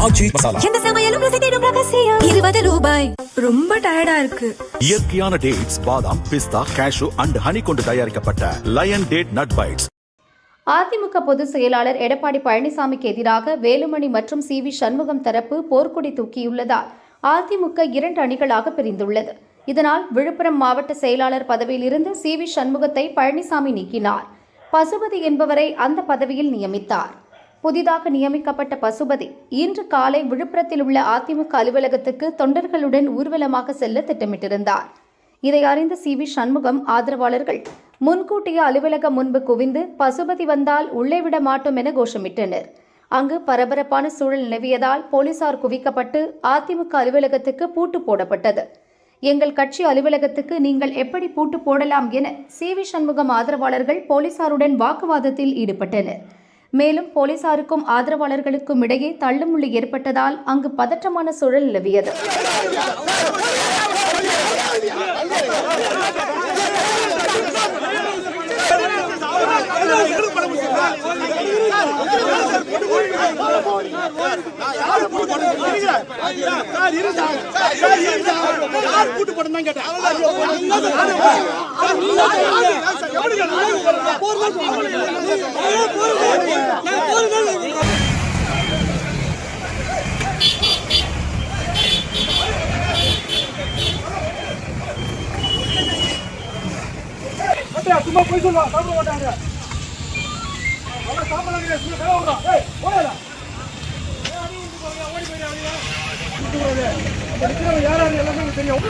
ஆச்சி மசாலா. எந்த சமையலும் ருசி தேடும் ரகசியம். 20 ரூபாய். ரொம்ப டயர்டா இருக்கு. இயற்கையான டேட்ஸ், பாதாம், பிஸ்தா, கேஷு அண்ட் ஹனி கொண்டு தயாரிக்கப்பட்ட Lion date nut bites. AIADMK பொதுச் செயலாளர் எடப்பாடி பழனிசாமிக்கு எதிராக வேலுமணி மற்றும் சி.வி. சண்முகம் தரப்பு போர்க்கொடி தூக்கியுள்ளதால் அதிமுக 2 அணிகளாக பிரிந்துள்ளது. இதனால் விழுப்புரம் மாவட்ட செயலாளர் பதவியில் இருந்து சி.வி. சண்முகத்தை பழனிசாமி நீக்கினார். பசுபதி என்பவரை அந்த பதவியில் நியமித்தார். புதிதாக நியமிக்கப்பட்ட பசுபதி இன்று காலை விழுப்புரத்தில் உள்ள அதிமுக அலுவலகத்துக்கு தொண்டர்களுடன் ஊர்வலமாக செல்ல திட்டமிட்டிருந்தார். இதை அறிந்த சி.வி. சண்முகம் ஆதரவாளர்கள் முன்கூட்டிய அலுவலகம் முன்பு குவிந்து பசுபதி வந்தால் உள்ளே விட மாட்டோம் என கோஷமிட்டனர். அங்கு பரபரப்பான சூழல் நிலவியதால் போலீசார் குவிக்கப்பட்டு அதிமுக அலுவலகத்துக்கு பூட்டு போடப்பட்டது. எங்கள் கட்சி அலுவலகத்துக்கு நீங்கள் எப்படி பூட்டு போடலாம் என சி.வி. சண்முகம் ஆதரவாளர்கள் போலீசாருடன் வாக்குவாதத்தில் ஈடுபட்டனர். மேலும் போலீசாருக்கும் ஆதரவாளர்களுக்கும் இடையே தள்ளுமுள்ளு ஏற்பட்டதால் அங்கு பதற்றமான சூழல் நிலவியது. சும்மா போய் சொல்லுவா சாப்பிட மாட்டாங்க. யாராரு எல்லாமே தெரியும்.